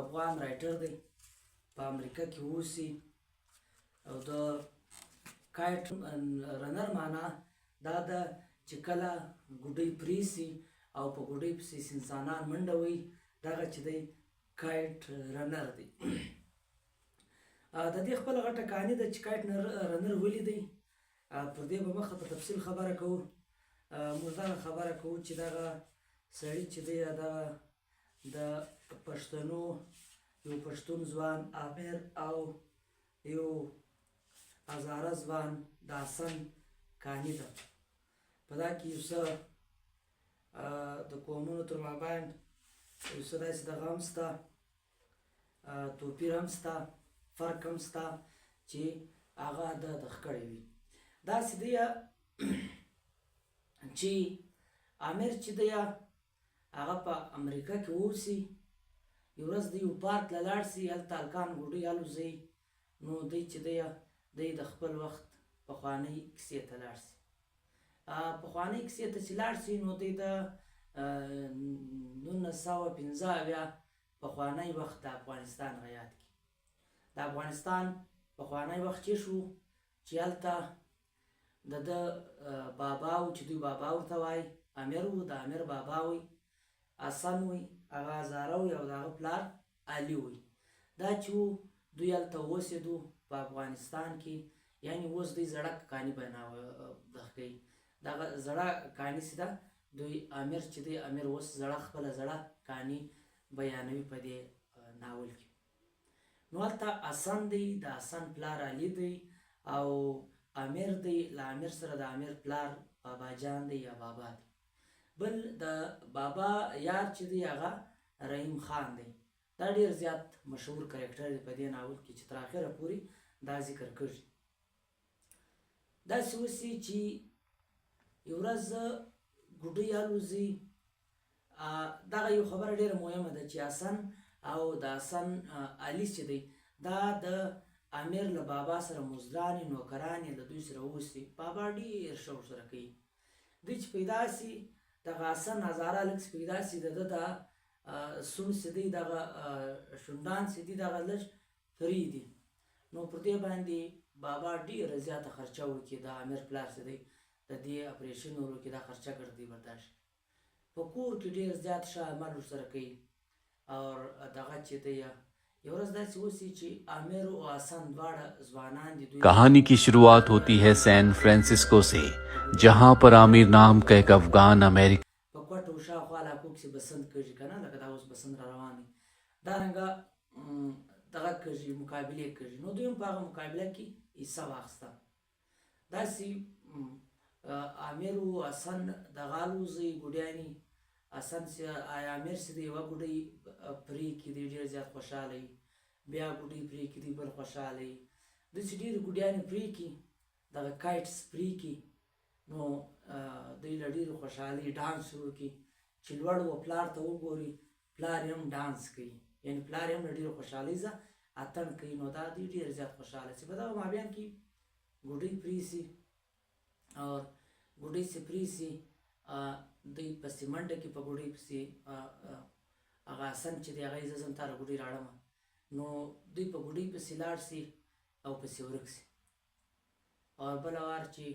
افغان رایټر دی، په امریکا کې اوسي، او د کایټ رنر معنا دا ده چې کله ګوډۍ پرې سي او په ګوډۍ پسې انسانان منډه وهي، دغه چې دی کایټ رنر دی. د دې خپله غټه کہاني ده چې کایټ رنر ولې دی. پر دې به مخه په تفصیل خبره کوو. موږ دغه خبره کوو چې دغه سړي چې دی دغه د پښتنو یو پښتون ځوان عامر او یو هزاره ځوان د حسن کہاني ده. په دا کې یو څه د قومونو تر مابین یو څه داسې دغه هم شته، توپیر هم شته، فرق هم شته چې هغه د کړی وي. داسې دی چې عامر چې دی هغه په امریکا کې اوسي. یو ورځ دی یو پارک له لاړ سي، هلته هلکان ګوډۍ الوځي. نو دی چې دی د خپل وخت پخوانۍ کیسې ته لاړ سي. پخوانۍ کیسې ته چې لاړ سي نو دی د 1915 پخوانی وخت د افغانستان غیات کی. د افغانستان پخوانی وخت چې شو چې هلته د بابا و چې دوی بابا ورته وایي، امیر و، د امیر بابا وي، حسن وي، هغه هزاره وي، او د هغه پلار علي وي. دا چې و دوی هلته اوسېدو په افغانستان کې. یعنې اوس دوی زړه کہاني دغه کوي، دغه زړه کہاني چې ده دوی امیر چې دی امیر اوس خپله زړه کہاني بیانوي په دې ناول کې. نو هلته حسن دی، د حسن پلار علي دی، او امیر دی، له امیر سره د امیر پلار بابا جان دی یا بابا دی. بل د بابا یار چې دی هغه رحیم خان دی. دا ډېر زیات مشهور کرکټر دی په دې ناول کې چې تر اخره پورې دا ذکر کړي. داسې اوسي چې یو ورځ ګوډۍ الوځي. دغه یو خبره ډېره مهمه ده چې حسن او د حسن علي چې دی دا د امیر له بابا سره مزدرانې نوکرانې له دوی سره اوسي. بابا ډېر ښه ورسره کوي. دوی چې پیدا سي دغه حسن هزاره هلک چې پیدا سي د ده د سون چې دی دغه شونډان چې دي دغه لږ فري دي. نو پر دې باندې بابا ډېره زیاته خرچه وکړي. د امیر پلار چې دی د دې اپریشنونو کې دا خرچه کړې دی برداشت. په کور کې ډېر زیات ښه عمل ورسره کوي. او دغه چې دی یو ورځ داسې اوسي چې امیر او حسن دواړه ځوانان دي. कहानी की शुरुआत होती है सैन फ्रांसिस्को से, जहां पर आमिर नाम का एक अफगान अमेरिकी په کوټه او شاوخوا علاقو کښې بسنت کېږي که نه، لکه دا اوس بسنت را روان دی، دارنګه دغه کېږي، مقابلې کېږي. نو دوی هم په هغه مقابله کې حصه واخیسته. داسې امیر و حسن دغه الوځي ګوډیانې. حسن چې امیر چې دی یوه ګوډۍ پرې کړي دی ډېر زیات خوشحاله وي، بیا ګوډۍ پرې کړي دی بل خوشحاله وي. دوی چې ډېرې ګوډیانې پرې کړي دغه کایټس پرې کړي نو دوی له ډېرې خوشحالۍ ډانس شروع کړي چې لوړ و پلار ته وګوري، پلار یې هم ډانس کوي، یعنې پلار یې هم له ډېرې خوشحالۍ څخه اتڼ کوي. نو دا دوی ډېر زیات خوشحاله شي. په دغه مابین کې ګوډۍ پرې سي او ګوډۍ چې پرې سي دوی پسې منډه کې په ګوډۍ پسې هغه حسن چې دی هغه یې زه ځم تا له ګوډۍ راړمه. نو دوی په ګوډۍ پسې لاړ سي او پسې ورک سي. او بله وار چې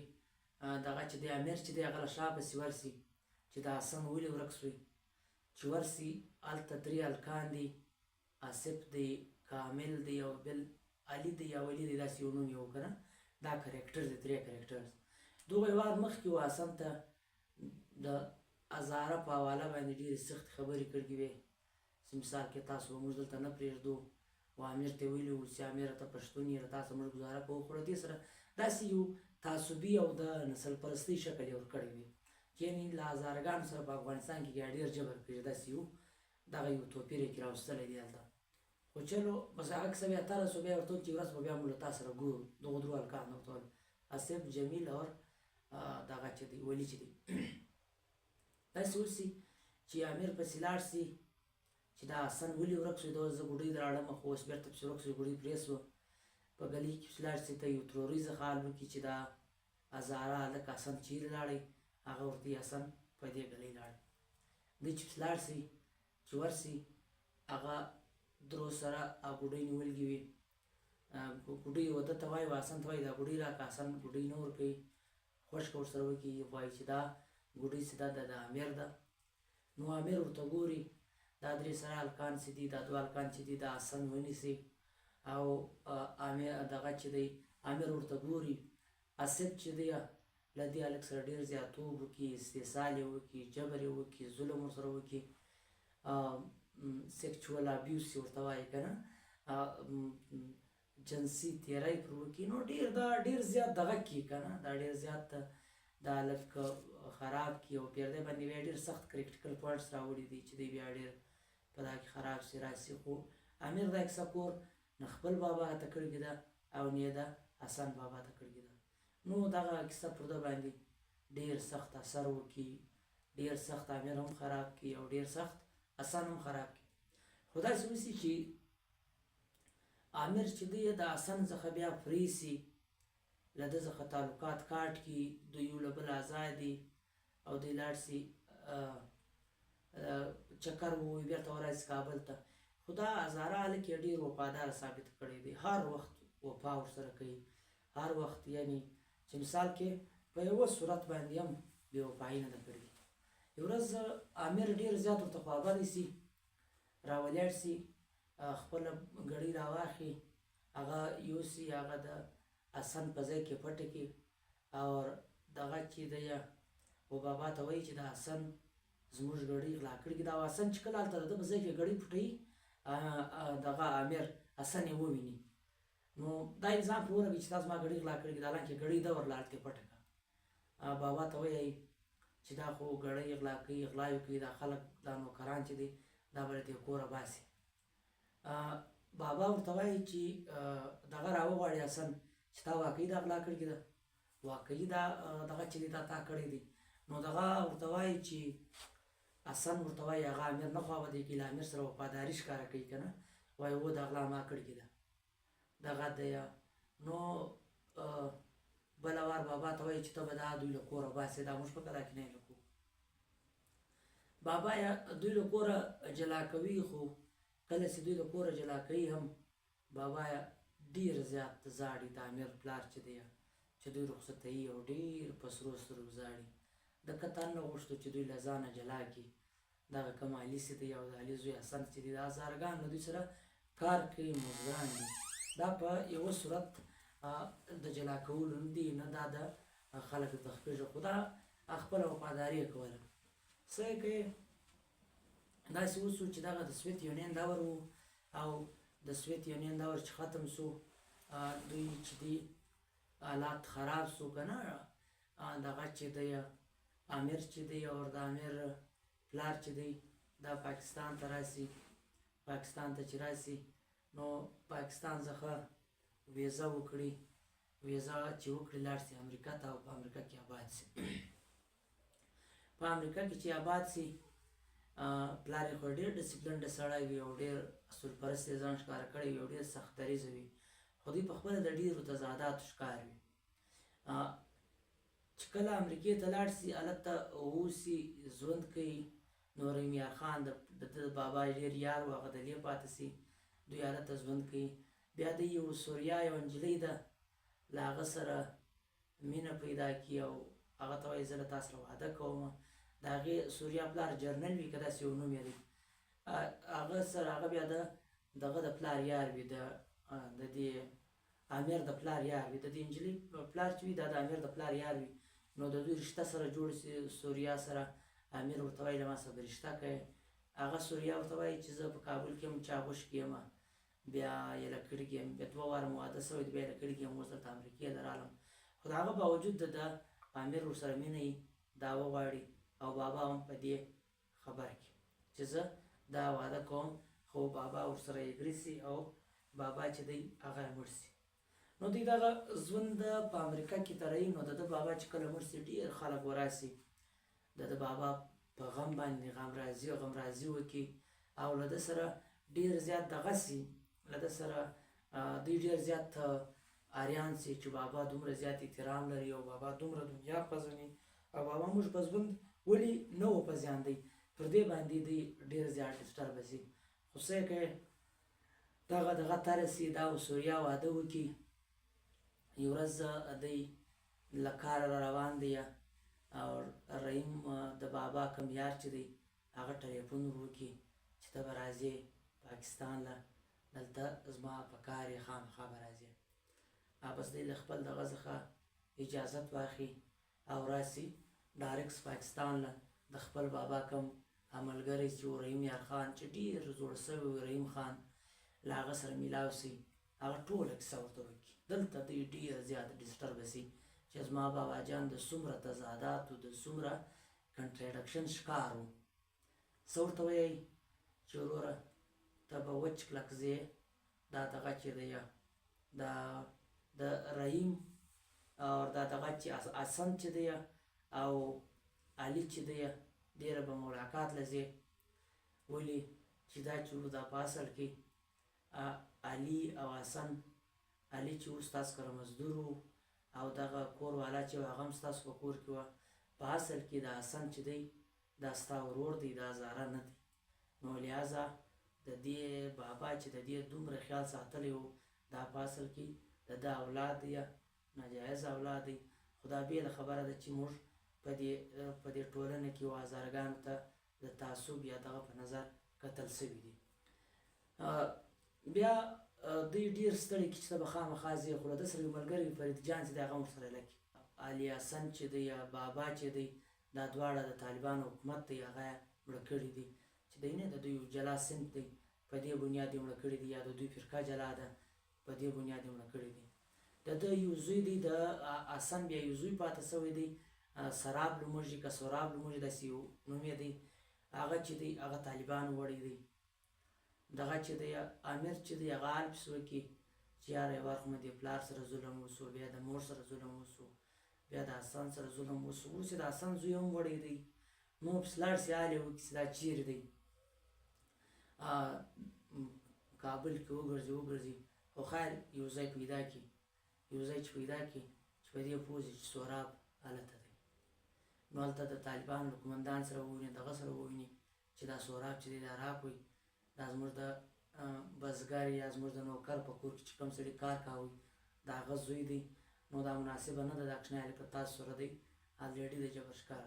دغه چې دی امیر چې دی هغه له شا پسې ورسي چې د حسن ولې ورک سوی. چې ورسي هلته درې هلکان دي، آصف دی، کامل دی او بل علي دی یا ولي دی، داسې یو نوم یې و که نه. دا کرکټر دی، درې کرکټرز. دغه یو وار مخکې و حسن ته د هزاره په حواله باندې ډېرې سختې خبرې کړې وې چې مثال کې تاسو به موږ دلته نه پرېږدو، و امیر ته ویلي وو چې امیر ته پښتون یې له تا سره موږ ګزاره کوو. خو له دې سره داسې یو تعصبي او د نسل پرستۍ شکل یې ورکړی وي چې یعنې له هزارهګانو سره په افغانستان کې ډېر جبر کوي. داسې یو دغه یو توپیر یې کې راوستلی دی هلته. خو چلو بس هغه کیسه بیا تېره شوه. بیا ورته وویل چې ورځ به بیا موږ له تا سره ګورو. دغو درو هلکانو ورته وویل، آصف، جمیل او دغه چې دی ولي چې دی. داسې اوسي چې امیر پسې لاړ سي چې دا حسن ولې ورک شو. دا زه ګوډۍ راړمه خو اوس بېرته پسې ورک شو، ګوډۍ پرې شوه. په ګلۍ کې پسې لاړ سي ته یو تروریزه خال وکړي چې دا هزاره هلک حسن چیرې لاړی. هغه ورته حسن په دې ګلۍ لاړی. دوی چې پسې لاړ سي چې ورسي هغه درو سره ګوډۍ نیولګي وي. ګوډۍ وده ته وایي، حسن ته وایي دا ګوډۍ راکړه. حسن ګوډۍ نه ورکوي، خوشکه ورسره وکړي، وایي چې دا ګوډۍ چې دا د امیر ده. نو امیر ورته ګوري، دا درې سره هلکان چې دي، دا دوه هلکان چې دي، دا حسن ونیسي. او امیر دغه چې دی امیر ورته ګوري، اسد چې دی له دې هلک سره ډېر زیاتوب وکړي، استحصال یې وکړي، جبر یې وکړي، ظلم ورسره وکړي، سیکچوال ابیوز یې ورته وایي که نه، جنسي تیری پر وکړي. نو دا ډېر زیات دغه کړي که نه، دا ډېر زیات دا هلک خراب کړي. او پرده باندې بیا ډېر سخت کرکټیکل پوینټس راوړي دي چې دی بیا ډېر په دا کې خراب سي راسي. خو امیر دا کیسه کور نه خپل بابا ته کړې ده او نه ده حسن بابا ته کړې ده. نو دغه کیسه پر ده باندې ډېر سخت اثر وکړي، ډېر سخت امیر هم خراب کړي او ډېر سخت حسن هم خراب کړي. خو داسې وسي چې امیر چې دی د حسن څخه بیا فري سي، له ده څخه تعلقات کاټ کړي، دوی یو له بل ازاد دي او دوی لاړ سي چکر ووایي، بېرته وراسي کابل ته. خو دا هزاره هلک یې ډېر وفادار ثابت کړی دی، هر وخت وفا ورسره کوي، هر وخت یعنې چې مثال کې په یوه صورت باندې هم بې وفایي نه ده کړې. یو ورځ امیر ډېر زیات ورته خوابدی سي، راولاړ سي، خپله ګړۍ راواخلي، هغه یوسي، هغه د حسن په ځای کې پټه کړي او دغه چې دی و بابا ته وایي چې د حسن زموږ ګړۍ غلا کړې دي. دا حسن چې کله هلته د ده په ځای کې ګړۍ پټوي، دغه امیر حسن یې وویني، نو دا الزام پرې ولګوي چې تا زما ګړۍ غلا کړې دي، حالانکې ګړۍ ده ورله هلته یې پټه کړه. بابا ته وایي چې دا خو ګړۍ غلا کوي، غلا یې کوي، دا خلک دا نوکران چې دي دا به له کوره باسي. بابا ورته وایي چې دغه راوغواړي حسن چې تا واقعي دا غلا کړې ده، واقعي دا دغه چې دی دا تا کړی دی. نو دغه ورته وایي چې حسن ورته وایي هغه امیر نه خوابدی کوي، له امیر سره وفاداري ښکاره کوي که نه، وایي و دا غلا ما کړې ده دغه دی. نو بله وار بابا ته وایي چې ته به دا دوی له کوره باسې، دا موږ په کدا کې نه یې لکو. بابا یا دوی له کوره جلا کوي، خو کله چې دوی له کوره جلا کوي هم بابا ډېر زیات زاړي، د امیر پلار چې دی چې دوی رخصتوي او ډېر په سرو سترګو زاړي. د کتان نه غوښتو چې دوی له ځانه جلا کړي، دغه کوم علي چې دی او د علي زوی حسن چې دی دا هزارګان له دوی سره کار کوي، مزدوران دي. دا په یوه صورت د جلا کولو نه دي، نه دا د خلک د تخفیژ، خو دا خپله وفاداري یې کوله. څه یې کوي، داسې وسو چې دغه د سویت یونین دور و او د سویت یونین دور چې ختم سو، دوی چې دی حالات خراب سو که نه، دغه چې دی امیر چې دی او د امیر پلار چې دی دا پاکستان ته راسي. پاکستان ته چې راسي نو پاکستان څخه ویزه وکړي، ویزه چې وکړي لاړ سي امریکا ته او په امریکا کې آباد سي. په امریکا کې چې آباد سي، پلار یې خو ډېر ډسپلنډ سړی وي او ډېر اصول پرست یې ځان ښکاره کړی وي او ډېر سخت دریځه وي، خو دوی پخپله د ډېرو تضاداتو ښکار وي. چې کله امریکې ته لاړ سي، هلته اوسي، ژوند کوي. نوریم یار خان د بابا ډېر یار و، هغه دلې پاتې سي، دوی هلته ژوند کوي. بیا د یو سوریا یو نجلۍ ده، له هغه سره مینه پیدا کړي او هغه ته وایي زه له تا سره واده کوم. د هغې سوریا پلار جرنل وي که داسې یو نوم یې دی، هغه سره هغه بیا دغه د پلار یار وي، د دې امیر د پلار یار وي، د دې نجلۍ پلار چې وي دا د امیر د پلار یار وي. نو د دوی رشته سره جوړ سي سوریا سره. امیر ورته وایي له ما سره به رشته کوې، هغه سوریا ورته وایي چې زه په کابل کې یم، چاغوش کې یم، بیا یې لکړي کې یم، بیا 2 واره مو واده سوی دی، بیا یې لکړي کې یم، اوس دلته امریکې ته رالم. خو د هغه باوجود د امیر ورسره مینه یي، دا وغواړي او بابا هم په دې خبر کړي چې زه دا واده کوم. خو بابا ورسره اګري سي او بابا چې دی هغه مړ سي. نو دوی دغه ژوند په امریکا کې تېروي. نو د ده بابا چې کله مړ سي، ډېر خلک وراسي د بابا په غم باندې غمرازي وکړي او له ده سره ډېر زیات دغه سي، له ده سره دوی ډېر زیات اریان سي چې بابا دومره زیات احترام لري او بابا دومره دنیا پېژني او بابا موږ په ژوند ولې نه وپېژاندی، پر دې باندې دوی ډېر زیات ډسټربه سي. خو څه یې کوې، دغه ته رسي دا و سوریا واده وکړي. یو ورځ دی له کاره را روان دی او رحیم د بابا کوم یار چې دی هغه ټلیفون ور وکړي چې ته به راځې پاکستان له دلته زما په کار یې خامخا به راځې. بس دی له خپل دغه څخه اجازت واخلي او راسي ډایرکټ پاکستان له د خپل بابا کوم ملګری چې رحیم یار خان چې ډېر زوړ سوی و رحیم خان له هغه سره میلاو سي هغه ټوله کیسه ورته وکړي. دلته دوی ډېر زیات ډسټربه سي چې زما بابا جان د څومره تضاداتو د څومره کنټراډکشن ښکار و. څه ورته وایي چې وروره ته به وچ کلک ځې دا دغه چې دی د رحیم او دا دغه چې حسن چې دی او علي چې دی ډېره به ملاقات له ځې. ولې چې دا چې دا په اصل کې علي او حسن علي چې اوس تاسو کره مزدور و او دغه کور والا چې هغه هم ستاسو په کور کې وه په اصل کې د حسن چې دی دا ستا ورور دی دا زاره نه دی. نو لہذا د دې بابا چې د دې دومره خیال ساتلی و دا په اصل کې د ده اولاد دی ناجایز اولاد دی. خو دا بېله خبره ده چې موږ په دې ټولنه کې هزارګانو ته د تعصب یا دغه په نظر کتل سوي دي. بیا دوی ډېر ستړي کړي چې ته به خامخا ځې خو له ده سره یو ملګری فرید جان چې دی هغه هم ورسره لکي علي حسن چې دی یا بابا چې دی دا دواړه د طالبانو حکومت دی هغه یې مړه کړي دي چې دی نه د دوی یو جلا صنف دی په دې بنیاد یې مړه کړي دي یا د دوی فرقه جلا ده په دې بنیاد یې مړه کړي دي. د ده یو زوی دی د حسن بیا یو زوی پاتې سوی دی سراب لومړي که سراب لومړي داسې یو نوم یې دی هغه چې دی هغه طالبانو وړی دی. دغه چې دی امیر چې دی هغه حال پسې وکړي چې یاره یو وخت مې د پلار سره ظلم وسو بیا د مور سره ظلم وسو بیا د حسن سره ظلم وسو اوس یې د حسن زوی هم وړی دی نو پسې لاړ سي حال یې وکړي چې دا چیرې دی کابل کې وګرځي خو خیر یو ځای پیدا کړي یو ځای چې پیدا کړي چې په دې پوه شي چې سوراب هلته دی. نو هلته د طالبانو له قومندان سره وویني دغه سره وویني چې دا سوراب چې دی دا راکوئ دا زموږ د بزګر یا زموږ د نوکر په کور کې چې کوم سړي کار کاوه د هغه زوی دی نو دا مناسبه نه ده دا کښنایل که تاسو سره دی الریډي د جبر ښکار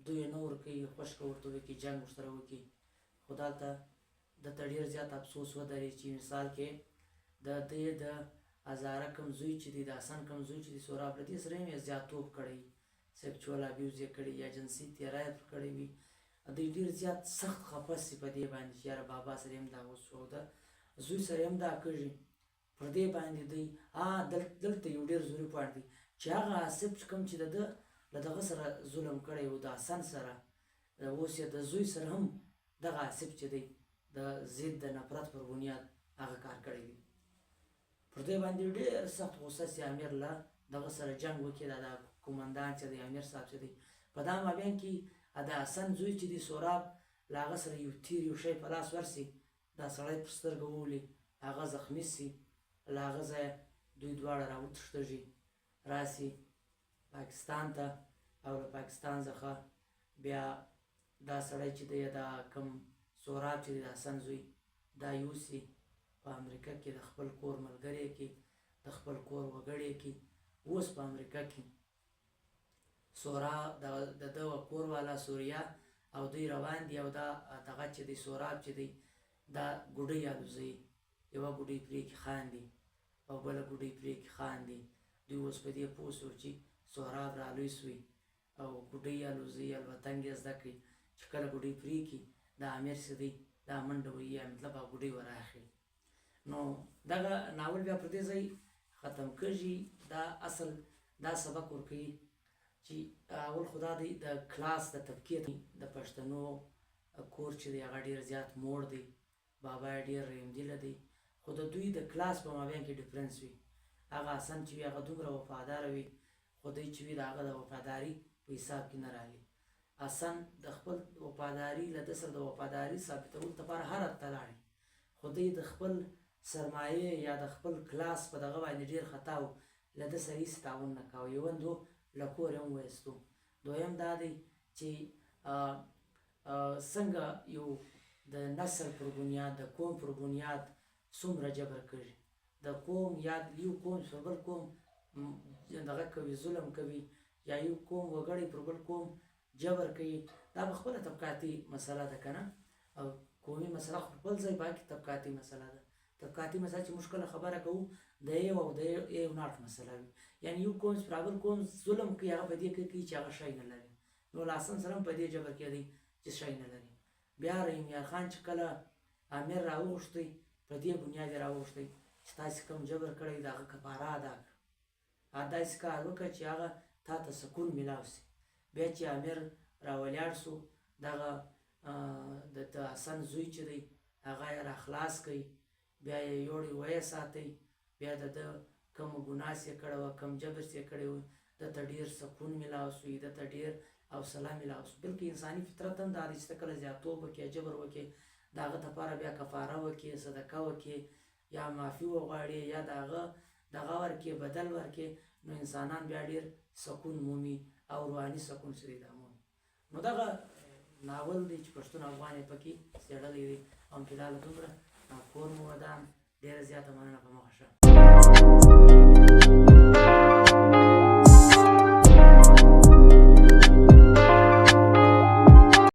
دوی یې نه ورکوي خوشکه ورته وکړي جنګ ورسره وکړي. خو دلته دته ډېر زیات افسوس ودرېد چې مثال کې د دې د هزاره کوم زوی چې دی د حسن کوم زوی چې دی سوراب له دې سره یې زیاتوب کړی سیکچوال ابیوز یې کړی یا جنسي تېری یې پر کړی وي. دوی ډېر زیات سخت خفه سي په دې باندې چې یاره بابا سره هم دا وسو او د زوی سره هم دا کږي پر دې باندې دوی دلته یو ډېر ضروري پوینټ دی چې هغه آصف چې کوم چې د ده له دغه سره ظلم کړی و د حسن سره اوس یې د زوی سره هم دغه آصف چې دی د ضد د نفرت پر بنیاد هغه کار کړی دی. پر دې باندې ډېر سخت غوسه سي امیر له دغه سره جنګ وکړي دا د قومندان چې دی امیر صاحب چې دی په دا مابین کې د حسن زوی چې دی سوراب له هغه سره یو تیر یو شی په لاس ورسي دا سړی پر سترګه وولي هغه زخمي سي له هغه ځایه دوی دواړه راوتښتېږي راسي پاکستان ته او له پاکستان څخه بیا دا سړی چې دی دا کوم سوراب چې دی د حسن زوی دا یوسي په امریکا کې د خپل کور ملګری کې د خپل کور وګړی کې اوس په امریکا کې سورا د ده کور والا سوریا او دوی روان دي او دا دغه چې دی سوراب چې دی دا ګوډۍ الوزوي یوه ګوډۍ پرې کې خاندي او بله ګوډۍ پرې کې خاندي. دوی اوس په دې پوه شو چې سوراب رالوی سوی او ګوډۍ الوزوي الوتنګ یې زده کړي چې کله ګوډۍ پرې کړي دا امیر چې دی دا منډه وهي یا مطلب هغه ګوډۍ وراخلي. نو دغه ناول بیا پر دې ځای ختم کېږي. دا اصل دا سبق ورکوي چې اول خو دا دی د کلاس د طبقې د پښتنو کور چې دی هغه ډېر زیات موړ دی بابا یې ډېر رحمدله دی خو د دوی د کلاس په مابین کې ډفرنس وي. هغه حسن چې وي هغه دومره وفاداره وي خو دوی چې وي د هغه د وفاداري په حساب کې نه راغلي. حسن د خپل وفاداري له ده سره د وفاداري ثابتولو لپاره هر حد ته لاړې خو دوی د خپل سرمایې یا د خپل کلاس په دغه باندې ډېر خطا و له ده سره هېڅ تعاون نه کوه یوندو له کوره هم ویستو. دویم دا دی چې څنګه یو د نسل پر بنیاد د قوم پر بنیاد څومره جبر کوي د قوم یا یو قوم پر بل قوم دغه کوي ظلم کوي یا یو قوم وګړی پر بل قوم جبر کوي دا په خپله طبقاتي مسله ده که نه او قومي مسله خو خپل ځای باقي طبقاتي مسله ده طبقاتي مسله چې موږ کله خبره کوو د یو او د یو ناټ مسله وي یعنی یو قوم چې پر بل قوم ظلم کوي هغه په دې کوي چې هغه شی نه لري نو له حسن سره هم په دې جبر کېدی چې شی نه لري بیا رحیم یار خان چې کله امیر راوغوښتی په دې بنیاد یې راوغوښتی چې تاسې کوم جبر کړی د هغه کفاره ادا کړه داسې کار وکړه چې هغه تا ته سکون میلاو سي بیا چې امیر راولاړ سو دغه د حسن زوی چې دی هغه یې راخلاص کړي بیا یې یوړې ویې ساتئ بیا د ده کومه ګناه چې یې کړې وه کوم جبر چې یې کړی و ده ته ډېر سکون میلاو سوی ده ته ډېر حوصله میلاو سو بلکې انساني فطرت هم دا دی چې ته کله زیاتوب وکړې جبر وکړې د هغه دپاره بیا کفاره وکړې صدقه وکړې یا معافي وغواړې یا د هغه دغه ورکړې بدل ورکړې نو انسانان بیا ډېر سکون مومي او روحاني سکون چې دی دا مومي نو دغه ناول دی چې پښتون افغان یې پکې څېړلی دی او فلحال دومره کور مو ودان ډېره زیاته مننه په مخه شه